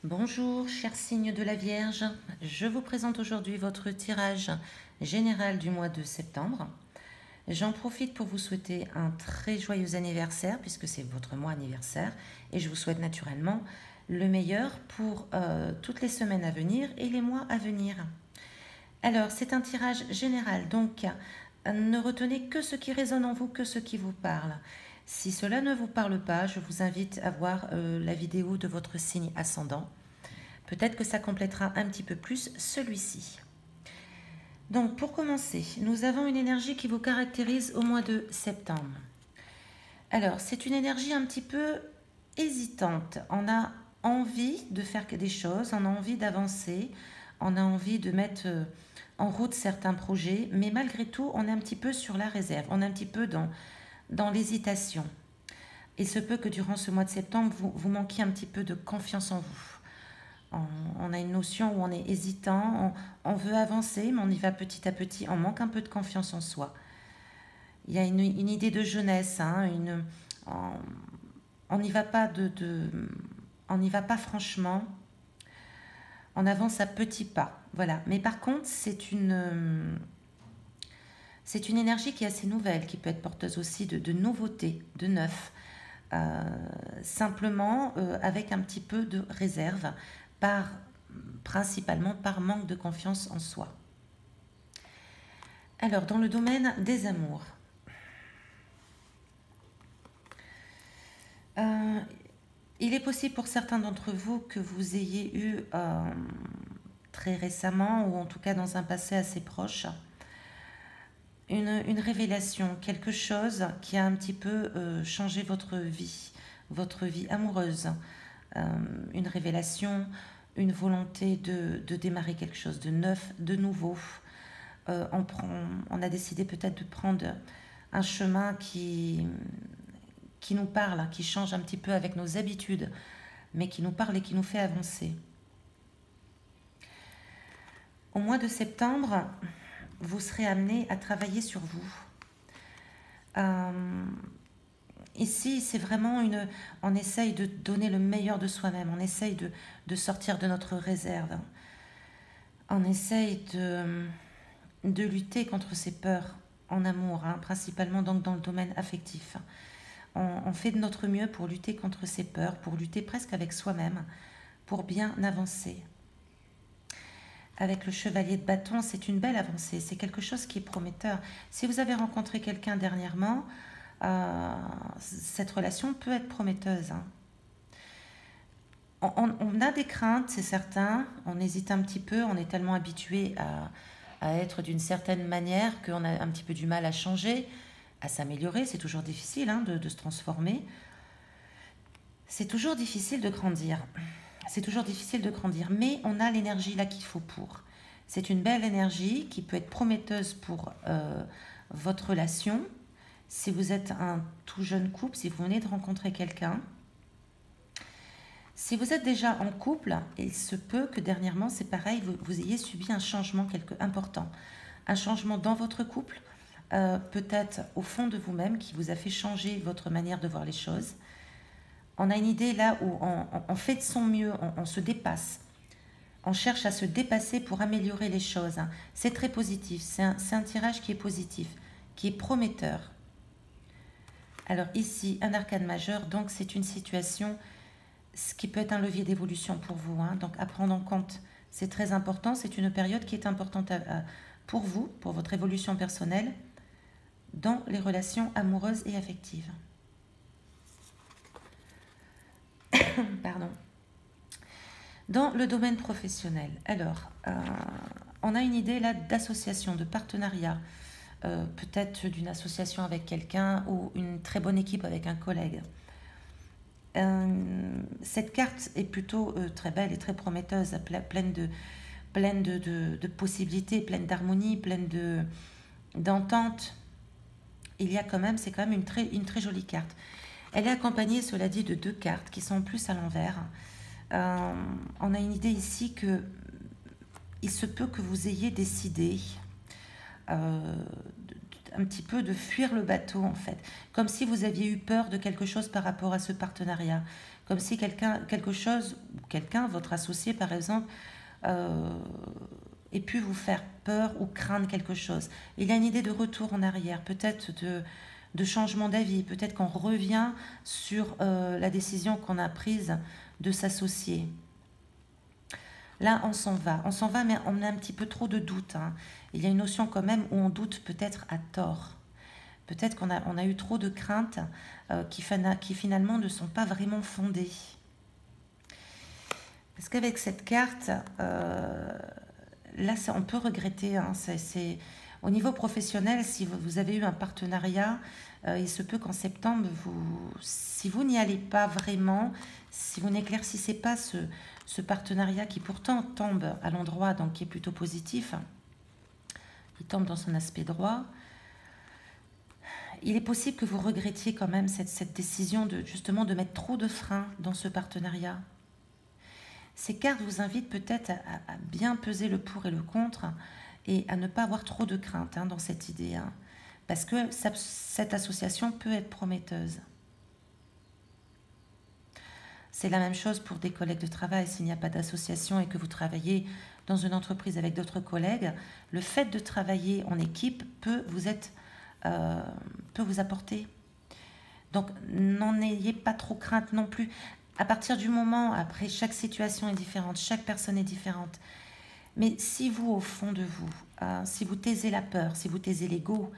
Bonjour, chers signes de la Vierge. Je vous présente aujourd'hui votre tirage général du mois de septembre. J'en profite pour vous souhaiter un très joyeux anniversaire puisque c'est votre mois anniversaire et je vous souhaite naturellement le meilleur pour toutes les semaines à venir et les mois à venir. Alors, c'est un tirage général, donc ne retenez que ce qui résonne en vous, que ce qui vous parle. Si cela ne vous parle pas, je vous invite à voir la vidéo de votre signe ascendant. Peut-être que ça complétera un petit peu plus celui-ci. Donc pour commencer, nous avons une énergie qui vous caractérise au mois de septembre. Alors c'est une énergie un petit peu hésitante. On a envie de faire des choses, on a envie d'avancer, on a envie de mettre en route certains projets, mais malgré tout on est un petit peu sur la réserve, on est un petit peu dans l'hésitation. Il se peut que durant ce mois de septembre, vous manquiez un petit peu de confiance en vous. On a une notion où on est hésitant, on veut avancer, mais on y va petit à petit, on manque un peu de confiance en soi. Il y a une idée de jeunesse, hein, on n'y va pas on n'y va pas franchement, on avance à petits pas, voilà. Mais par contre, c'est une énergie qui est assez nouvelle, qui peut être porteuse aussi de nouveautés, de neuf, simplement avec un petit peu de réserve, principalement par manque de confiance en soi. Alors, dans le domaine des amours, il est possible pour certains d'entre vous que vous ayez eu très récemment, ou en tout cas dans un passé assez proche, une révélation, quelque chose qui a un petit peu changé votre vie amoureuse. Une révélation, une volonté de démarrer quelque chose de neuf, de nouveau. On a décidé peut-être de prendre un chemin qui nous parle, qui change un petit peu avec nos habitudes, mais qui nous parle et qui nous fait avancer. Au mois de septembre, vous serez amené à travailler sur vous. Ici, c'est vraiment on essaye de donner le meilleur de soi-même, on essaye de sortir de notre réserve, on essaye de lutter contre ces peurs en amour, hein, principalement donc dans le domaine affectif. On fait de notre mieux pour lutter contre ces peurs, pour lutter presque avec soi-même, pour bien avancer. Avec le chevalier de bâton, c'est une belle avancée, c'est quelque chose qui est prometteur. Si vous avez rencontré quelqu'un dernièrement, cette relation peut être prometteuse. Hein. On a des craintes, c'est certain, on hésite un petit peu, on est tellement habitué à être d'une certaine manière qu'on a un petit peu du mal à changer, à s'améliorer. C'est toujours difficile hein, de se transformer. C'est toujours difficile de grandir. C'est toujours difficile de grandir, mais on a l'énergie là qu'il faut pour. C'est une belle énergie qui peut être prometteuse pour votre relation. Si vous êtes un tout jeune couple, si vous venez de rencontrer quelqu'un, si vous êtes déjà en couple, il se peut que dernièrement, c'est pareil, vous ayez subi un changement important. Un changement dans votre couple, peut-être au fond de vous-même, qui vous a fait changer votre manière de voir les choses. On a une idée là où on fait de son mieux, on se dépasse. On cherche à se dépasser pour améliorer les choses. Hein. C'est très positif, c'est un tirage qui est positif, qui est prometteur. Alors ici, un arcane majeur, donc c'est une situation, ce qui peut être un levier d'évolution pour vous. Hein. Donc à prendre en compte, c'est très important, c'est une période qui est importante pour vous, pour votre évolution personnelle, dans les relations amoureuses et affectives. Pardon. Dans le domaine professionnel, alors, on a une idée là d'association, de partenariat, peut-être d'une association avec quelqu'un ou une très bonne équipe avec un collègue. Cette carte est plutôt très belle et très prometteuse, pleine de possibilités, pleine d'harmonie, pleine d'entente. Il y a quand même, c'est quand même une très jolie carte. Elle est accompagnée, cela dit, de deux cartes qui sont plus à l'envers. On a une idée ici que il se peut que vous ayez décidé un petit peu de fuir le bateau en fait, comme si vous aviez eu peur de quelque chose par rapport à ce partenariat, comme si quelque chose, ou quelqu'un, votre associé par exemple, euh, ait pu vous faire peur ou craindre quelque chose. Il y a une idée de retour en arrière, peut-être de changement d'avis, peut-être qu'on revient sur la décision qu'on a prise de s'associer. Là, on s'en va, mais on a un petit peu trop de doute, hein. Il y a une notion quand même où on doute peut-être à tort. Peut-être on a eu trop de craintes qui finalement ne sont pas vraiment fondées. Parce qu'avec cette carte, là, on peut regretter, hein, au niveau professionnel, si vous avez eu un partenariat, il se peut qu'en septembre, si vous n'y allez pas vraiment, si vous n'éclaircissez pas ce partenariat qui pourtant tombe à l'endroit, donc qui est plutôt positif, il tombe dans son aspect droit, il est possible que vous regrettiez quand même cette décision justement de mettre trop de freins dans ce partenariat. Ces cartes vous invitent peut-être à bien peser le pour et le contre et à ne pas avoir trop de crainte, hein, dans cette idée, hein, parce que cette association peut être prometteuse. C'est la même chose pour des collègues de travail. S'il n'y a pas d'association et que vous travaillez dans une entreprise avec d'autres collègues, le fait de travailler en équipe peut vous apporter. Donc n'en ayez pas trop crainte non plus. À partir du moment, après, chaque situation est différente, chaque personne est différente. Mais si vous, au fond de vous, si vous taisez la peur, si vous taisez l'ego,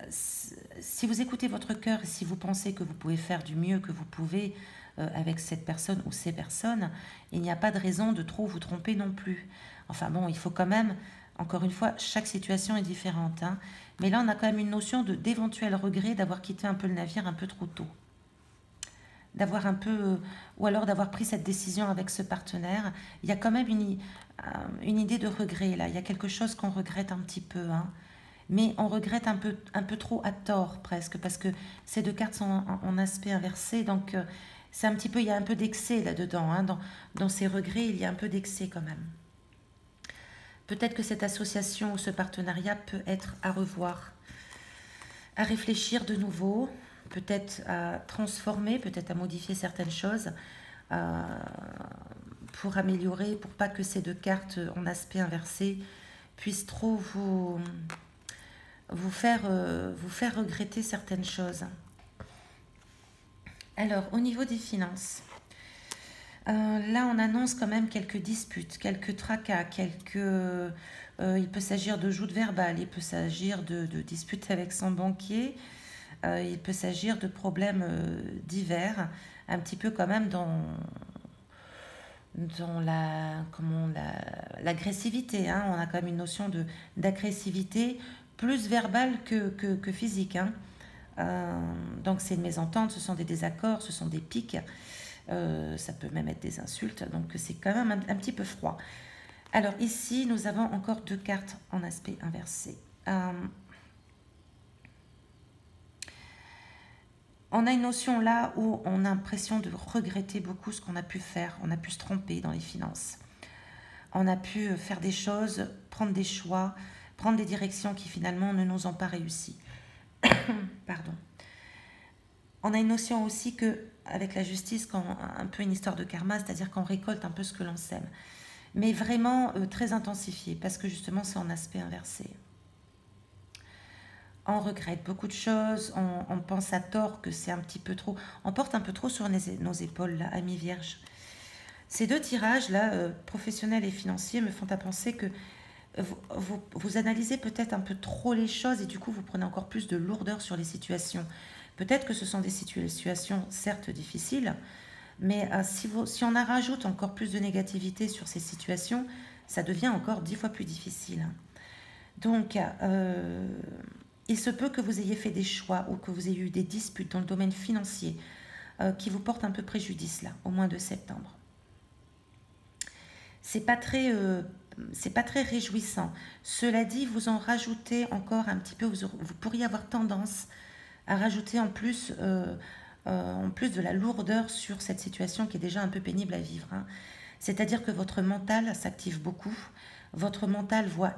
si vous écoutez votre cœur et si vous pensez que vous pouvez faire du mieux que vous pouvez avec cette personne ou ces personnes, il n'y a pas de raison de trop vous tromper non plus. Enfin bon, il faut quand même, encore une fois, chaque situation est différente, hein. Mais là, on a quand même une notion d'éventuel regret d'avoir quitté un peu le navire un peu trop tôt. D'avoir un peu, ou alors d'avoir pris cette décision avec ce partenaire. Il y a quand même une idée de regret là. Il y a quelque chose qu'on regrette un petit peu, hein. Mais on regrette un peu trop à tort presque, parce que ces deux cartes sont en aspect inversé, donc c'est un petit peu, il y a un peu d'excès là-dedans, hein. Dans ces regrets, il y a un peu d'excès quand même. Peut-être que cette association ou ce partenariat peut être à revoir, à réfléchir de nouveau, peut-être à transformer, peut-être à modifier certaines choses pour améliorer, pour pas que ces deux cartes en aspect inversé puissent trop vous faire regretter certaines choses. Alors, au niveau des finances, là, on annonce quand même quelques disputes, quelques tracas, il peut s'agir de joutes verbales, il peut s'agir de disputes avec son banquier, il peut s'agir de problèmes divers, un petit peu quand même dans l'agressivité, hein. On a quand même une notion d'agressivité plus verbale que physique, hein. Donc c'est une mésentente, ce sont des désaccords, ce sont des piques, ça peut même être des insultes, donc c'est quand même un petit peu froid. Alors ici, nous avons encore deux cartes en aspect inversé. On a une notion là où on a l'impression de regretter beaucoup ce qu'on a pu faire. On a pu se tromper dans les finances. On a pu faire des choses, prendre des choix, prendre des directions qui finalement ne nous ont pas réussi. Pardon. On a une notion aussi que, avec la justice, un peu une histoire de karma, c'est-à-dire qu'on récolte un peu ce que l'on sème. Mais vraiment très intensifié, parce que justement c'est en aspect inversé. On regrette beaucoup de choses, on pense à tort que c'est un petit peu trop, on porte un peu trop sur nos épaules, là, amis vierges. Ces deux tirages, là, professionnels et financiers, me font à penser que vous analysez peut-être un peu trop les choses et du coup vous prenez encore plus de lourdeur sur les situations. Peut-être que ce sont des situations certes difficiles, mais si on en rajoute encore plus de négativité sur ces situations, ça devient encore 10 fois plus difficile. Donc, il se peut que vous ayez fait des choix ou que vous ayez eu des disputes dans le domaine financier qui vous portent un peu préjudice là, au mois de septembre. C'est pas très réjouissant. Cela dit, vous en rajoutez encore un petit peu, vous pourriez avoir tendance à rajouter en plus de la lourdeur sur cette situation qui est déjà un peu pénible à vivre, hein. C'est-à-dire que votre mental s'active beaucoup, votre mental voit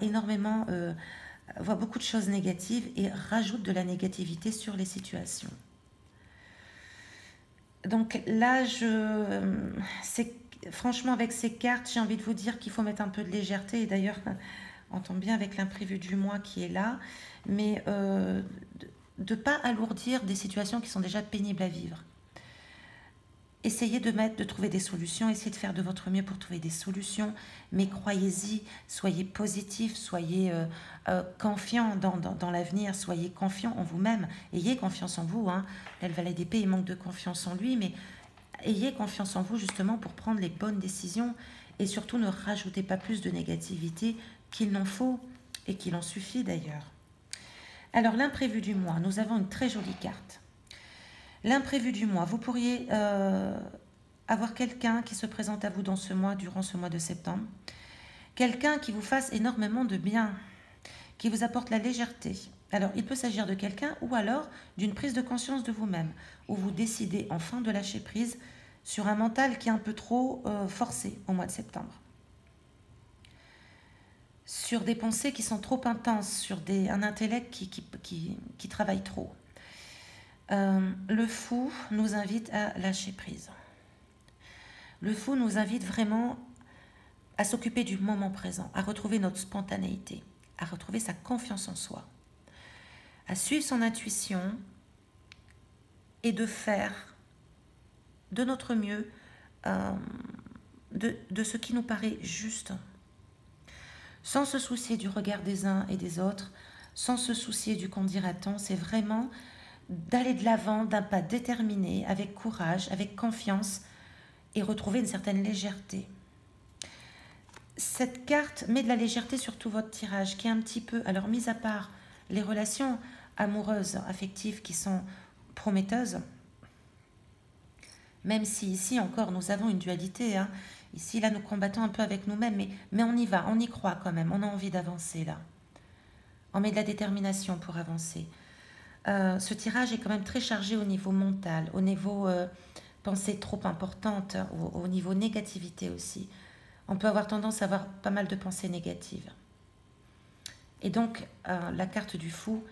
beaucoup de choses négatives et rajoute de la négativité sur les situations. Donc là, franchement, avec ces cartes, j'ai envie de vous dire qu'il faut mettre un peu de légèreté. Et d'ailleurs, on tombe bien avec l'imprévu du mois qui est là. Mais de ne pas alourdir des situations qui sont déjà pénibles à vivre. Essayez de trouver des solutions, essayez de faire de votre mieux pour trouver des solutions, mais croyez-y, soyez positif, soyez confiant dans l'avenir, soyez confiant en vous-même, ayez confiance en vous. Hein. Là, le valet d'épée, il manque de confiance en lui, mais ayez confiance en vous justement pour prendre les bonnes décisions et surtout ne rajoutez pas plus de négativité qu'il n'en faut et qu'il en suffit d'ailleurs. Alors l'imprévu du mois, nous avons une très jolie carte. L'imprévu du mois, vous pourriez avoir quelqu'un qui se présente à vous dans ce mois, durant ce mois de septembre. Quelqu'un qui vous fasse énormément de bien, qui vous apporte la légèreté. Alors, il peut s'agir de quelqu'un ou alors d'une prise de conscience de vous-même, où vous décidez enfin de lâcher prise sur un mental qui est un peu trop forcé au mois de septembre. Sur des pensées qui sont trop intenses, sur un intellect qui travaille trop. Le fou nous invite à lâcher prise. Le fou nous invite vraiment à s'occuper du moment présent, à retrouver notre spontanéité, à retrouver sa confiance en soi, à suivre son intuition et de faire de notre mieux de ce qui nous paraît juste, sans se soucier du regard des uns et des autres, sans se soucier du qu'en dira-t-on. C'est vraiment d'aller de l'avant d'un pas déterminé, avec courage, avec confiance et retrouver une certaine légèreté. Cette carte met de la légèreté sur tout votre tirage qui est un petit peu, alors mis à part les relations amoureuses, affectives qui sont prometteuses, même si ici encore nous avons une dualité, hein. Ici là nous combattons un peu avec nous-mêmes, mais on y va, on y croit quand même, on a envie d'avancer là. On met de la détermination pour avancer. Ce tirage est quand même très chargé au niveau mental, au niveau pensée trop importante, au niveau négativité aussi. On peut avoir tendance à avoir pas mal de pensées négatives. Et donc, la carte du fou,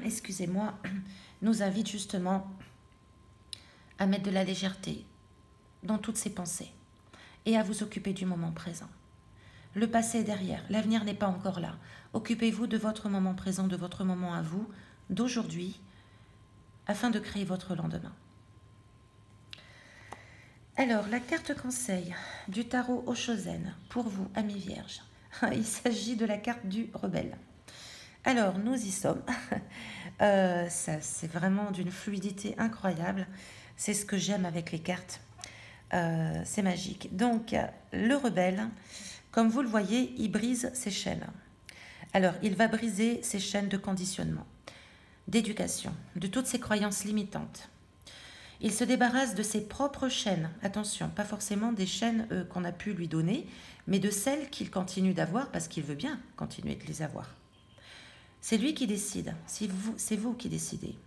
excusez-moi, nous invite justement à mettre de la légèreté dans toutes ces pensées et à vous occuper du moment présent. Le passé est derrière, l'avenir n'est pas encore là. Occupez-vous de votre moment présent, de votre moment à vous, d'aujourd'hui, afin de créer votre lendemain. Alors, la carte conseil du tarot Oshozen, pour vous, amis vierges, il s'agit de la carte du rebelle. Alors, nous y sommes. C'est vraiment d'une fluidité incroyable. C'est ce que j'aime avec les cartes. C'est magique. Donc, le rebelle, comme vous le voyez, il brise ses chaînes. Alors, il va briser ses chaînes de conditionnement, d'éducation, de toutes ses croyances limitantes. Il se débarrasse de ses propres chaînes. Attention, pas forcément des chaînes qu'on a pu lui donner, mais de celles qu'il continue d'avoir parce qu'il veut bien continuer de les avoir. C'est lui qui décide. C'est vous qui décidez.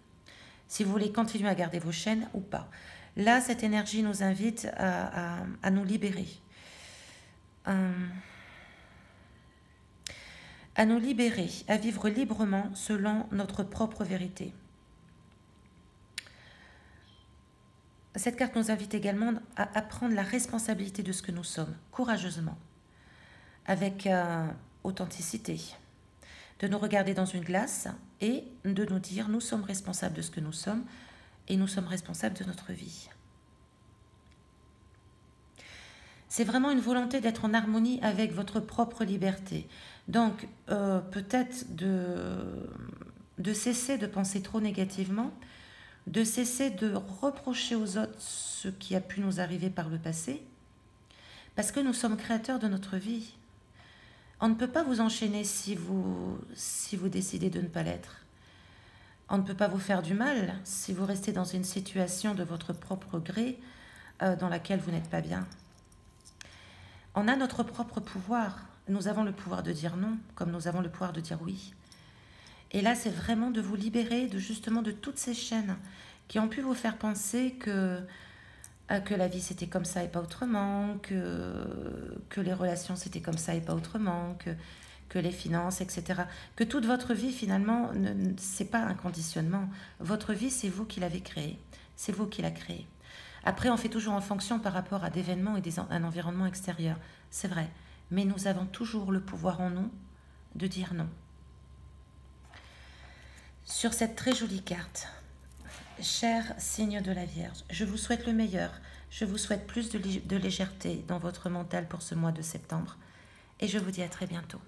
Si vous voulez continuer à garder vos chaînes ou pas. Là, cette énergie nous invite à nous libérer. À nous libérer, à vivre librement selon notre propre vérité. Cette carte nous invite également à prendre la responsabilité de ce que nous sommes, courageusement, avec authenticité, de nous regarder dans une glace et de nous dire nous sommes responsables de ce que nous sommes et nous sommes responsables de notre vie. C'est vraiment une volonté d'être en harmonie avec votre propre liberté. Donc, peut-être de cesser de penser trop négativement, de cesser de reprocher aux autres ce qui a pu nous arriver par le passé, parce que nous sommes créateurs de notre vie. On ne peut pas vous enchaîner si vous décidez de ne pas l'être. On ne peut pas vous faire du mal si vous restez dans une situation de votre propre gré dans laquelle vous n'êtes pas bien. On a notre propre pouvoir. Nous avons le pouvoir de dire non, comme nous avons le pouvoir de dire oui. Et là, c'est vraiment de vous libérer justement de toutes ces chaînes qui ont pu vous faire penser que la vie c'était comme ça et pas autrement, que les relations c'était comme ça et pas autrement, que les finances, etc. Que toute votre vie finalement, c'est pas un conditionnement. Votre vie, c'est vous qui l'avez créée. C'est vous qui l'a créé. Après, on fait toujours en fonction par rapport à d'événements et un environnement extérieur. C'est vrai. Mais nous avons toujours le pouvoir en nous de dire non. Sur cette très jolie carte, cher signe de la Vierge, je vous souhaite le meilleur. Je vous souhaite plus de légèreté dans votre mental pour ce mois de septembre. Et je vous dis à très bientôt.